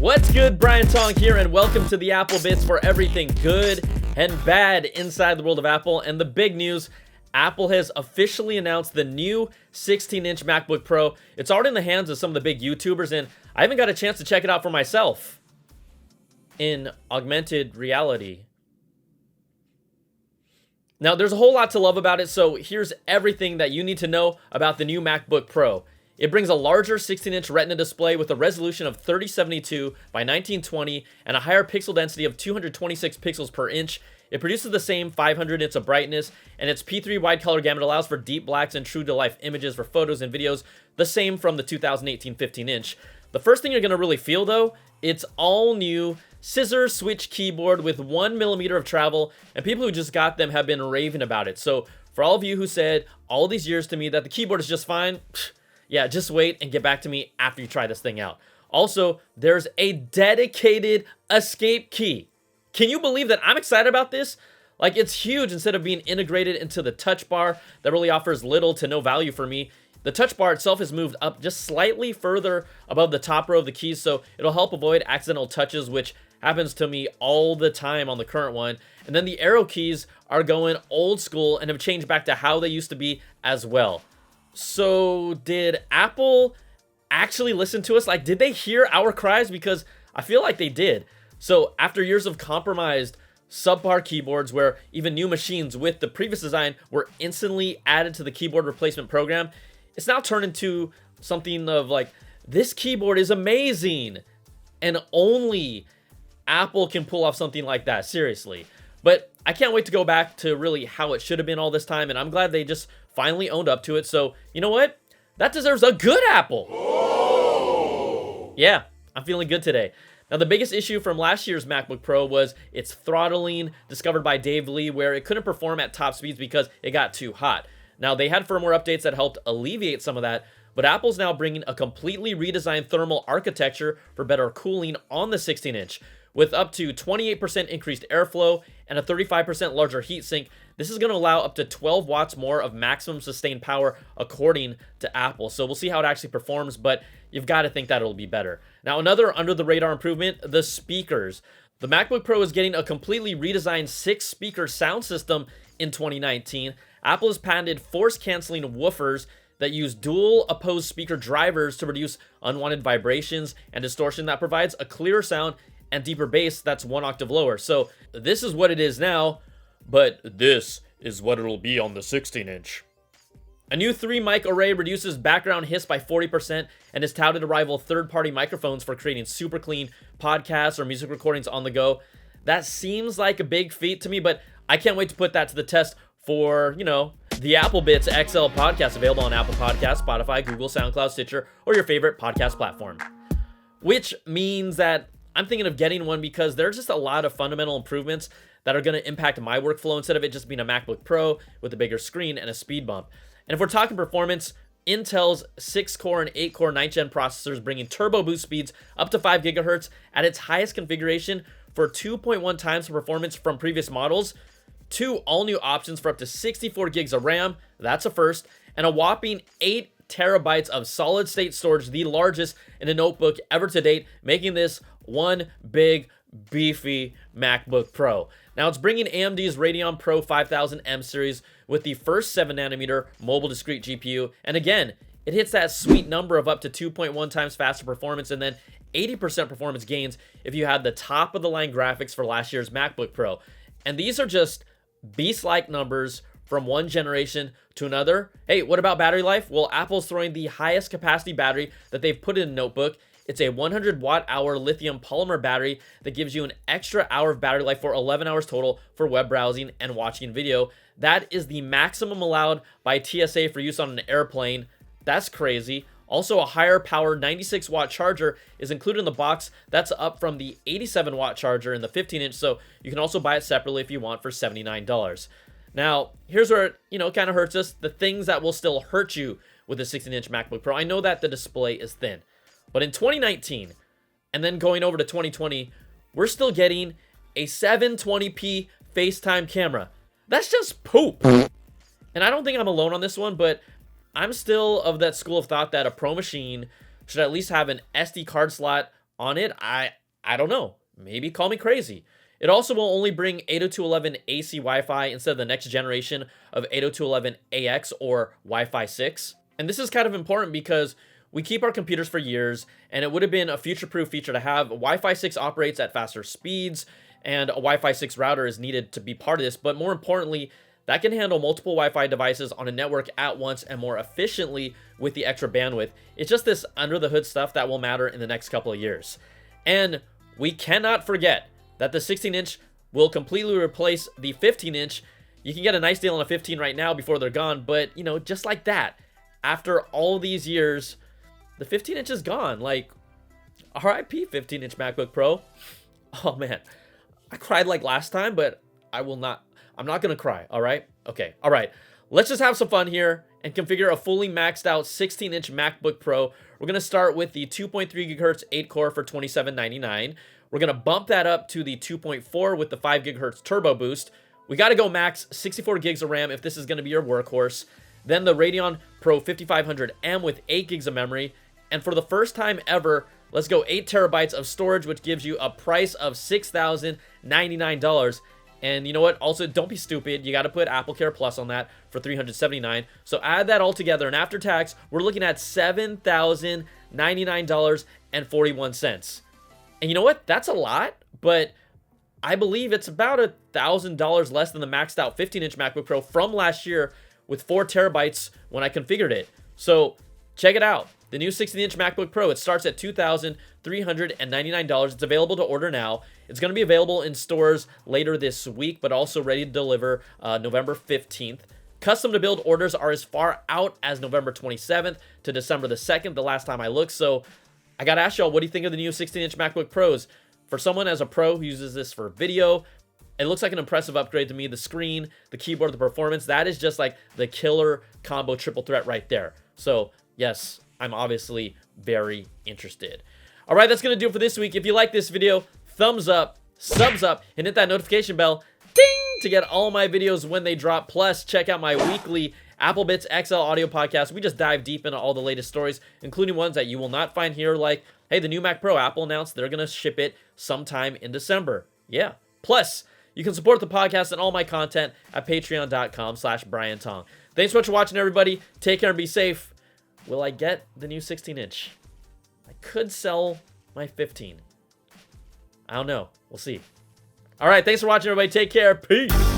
What's good? Brian Tong here, and welcome to the Apple Bits for everything good and bad inside the world of Apple. And the big news, Apple has officially announced the new 16-inch MacBook Pro. It's already in the hands of some of the big YouTubers, and I haven't got a chance to check it out for myself in augmented reality. Now, there's a whole lot to love about it, so here's everything that you need to know about the new MacBook Pro. It brings a larger 16-inch Retina display with a resolution of 3072 by 1920 and a higher pixel density of 226 pixels per inch. It produces the same 500 nits of brightness, and its P3 wide color gamut allows for deep blacks and true-to-life images for photos and videos, the same from the 2018 15-inch. The first thing you're going to really feel, though, it's all new scissor switch keyboard with 1mm of travel, and people who just got them have been raving about it. So for all of you who said all these years to me that the keyboard is just fine, yeah, just wait and get back to me after you try this thing out. Also, there's a dedicated escape key. Can you believe that I'm excited about this? Like, it's huge instead of being integrated into the touch bar that really offers little to no value for me. The touch bar itself is moved up just slightly further above the top row of the keys, so it'll help avoid accidental touches, which happens to me all the time on the current one. And then the arrow keys are going old school and have changed back to how they used to be as well. So did Apple actually listen to us? Like, did they hear our cries? Because I feel like they did. So after years of compromised subpar keyboards where even new machines with the previous design were instantly added to the keyboard replacement program, it's now turned into something of like, this keyboard is amazing. And only Apple can pull off something like that, seriously. But I can't wait to go back to really how it should have been all this time, and I'm glad they just finally owned up to it. So, you know what? That deserves a good Apple. Oh. Yeah, I'm feeling good today. Now, the biggest issue from last year's MacBook Pro was its throttling, discovered by Dave Lee, where it couldn't perform at top speeds because it got too hot. Now, they had firmware updates that helped alleviate some of that, but Apple's now bringing a completely redesigned thermal architecture for better cooling on the 16-inch. With up to 28% increased airflow and a 35% larger heatsink, this is going to allow up to 12 watts more of maximum sustained power according to Apple. So we'll see how it actually performs, but you've got to think that it'll be better. Now, another under-the-radar improvement, the speakers. The MacBook Pro is getting a completely redesigned 6-speaker sound system in 2019. Apple has patented force-canceling woofers that use dual opposed speaker drivers to reduce unwanted vibrations and distortion that provides a clearer sound and deeper bass that's 1 octave lower. So this is what it is now, but this is what it'll be on the 16-inch. A new 3-mic array reduces background hiss by 40% and is touted to rival third-party microphones for creating super clean podcasts or music recordings on the go. That seems like a big feat to me, but I can't wait to put that to the test for, you know, the Apple Bits XL podcast, available on Apple Podcasts, Spotify, Google, SoundCloud, Stitcher, or your favorite podcast platform. Which means that I'm thinking of getting one because there's just a lot of fundamental improvements that are going to impact my workflow instead of it just being a MacBook Pro with a bigger screen and a speed bump. And if we're talking performance, Intel's 6-core and 8-core 9th gen processors bringing turbo boost speeds up to 5 gigahertz at its highest configuration for 2.1 times the performance from previous models. 2 all-new options for up to 64 gigs of RAM, that's a first, and a whopping 8 terabytes of solid-state storage, the largest in a notebook ever to date, making this one big, beefy MacBook Pro. Now, it's bringing AMD's Radeon Pro 5000M series with the first 7nm mobile discrete GPU, and again, it hits that sweet number of up to 2.1 times faster performance and then 80% performance gains if you had the top-of-the-line graphics for last year's MacBook Pro. And these are just beast-like numbers from one generation to another. Hey, what about battery life? Well, Apple's throwing the highest capacity battery that they've put in a notebook. It's a 100 watt-hour lithium polymer battery that gives you an extra hour of battery life for 11 hours total for web browsing and watching video. That is the maximum allowed by TSA for use on an airplane. That's crazy. Also, a higher power 96 watt charger is included in the box. That's up from the 87 watt charger in the 15-inch, so you can also buy it separately if you want for $79. Now, here's where it, kind of hurts us. The things that will still hurt you with the 16-inch MacBook Pro. I know that the display is thin, but in 2019, and then going over to 2020, we're still getting a 720p FaceTime camera. That's just poop. And I don't think I'm alone on this one, but I'm still of that school of thought that a Pro machine should at least have an SD card slot on it, I don't know. Maybe call me crazy. It also will only bring 802.11 AC Wi-Fi instead of the next generation of 802.11 AX or Wi-Fi 6. And this is kind of important because we keep our computers for years, and it would have been a future-proof feature to have. Wi-Fi 6 operates at faster speeds, and a Wi-Fi 6 router is needed to be part of this. But more importantly, that can handle multiple Wi-Fi devices on a network at once and more efficiently with the extra bandwidth. It's just this under-the-hood stuff that will matter in the next couple of years. And we cannot forget that the 16-inch will completely replace the 15-inch. You can get a nice deal on a 15 right now before they're gone, but, you know, just like that, after all these years, the 15-inch is gone. Like, RIP 15-inch MacBook Pro. Oh, man. I cried like last time, but I'm not going to cry, all right? Okay, all right. Let's just have some fun here and configure a fully maxed out 16-inch MacBook Pro. We're going to start with the 2.3 GHz 8-core for $27.99. We're going to bump that up to the 2.4 with the 5 GHz turbo boost. We got to go max 64 gigs of RAM if this is going to be your workhorse. Then the Radeon Pro 5500M with 8 gigs of memory. And for the first time ever, let's go 8 terabytes of storage, which gives you a price of $6,099. And you know what? Also, don't be stupid. You got to put Apple Care Plus on that for $379. So add that all together, and after tax, we're looking at $7,099.41. And you know what? That's a lot, but I believe it's about $1,000 less than the maxed out 15-inch MacBook Pro from last year with 4 terabytes when I configured it. So check it out. The new 16-inch MacBook Pro, it starts at $2,399. It's available to order now. It's going to be available in stores later this week, but also ready to deliver November 15th. Custom-to-build orders are as far out as November 27th to December the 2nd, the last time I looked. So I got to ask y'all, what do you think of the new 16-inch MacBook Pros? For someone as a pro who uses this for video, it looks like an impressive upgrade to me. The screen, the keyboard, the performance, that is just like the killer combo triple threat right there. So yes, I'm obviously very interested. All right, that's going to do it for this week. If you like this video, thumbs up, subs up, and hit that notification bell, ding, to get all my videos when they drop. Plus, check out my weekly Apple Bits XL audio podcast. We just dive deep into all the latest stories, including ones that you will not find here, like, hey, the new Mac Pro, Apple announced they're going to ship it sometime in December. Yeah. Plus, you can support the podcast and all my content at patreon.com/Brian Tong. Thanks so much for watching, everybody. Take care and be safe. Will I get the new 16-inch? I could sell my 15. I don't know. We'll see. All right, thanks for watching, everybody. Take care. Peace.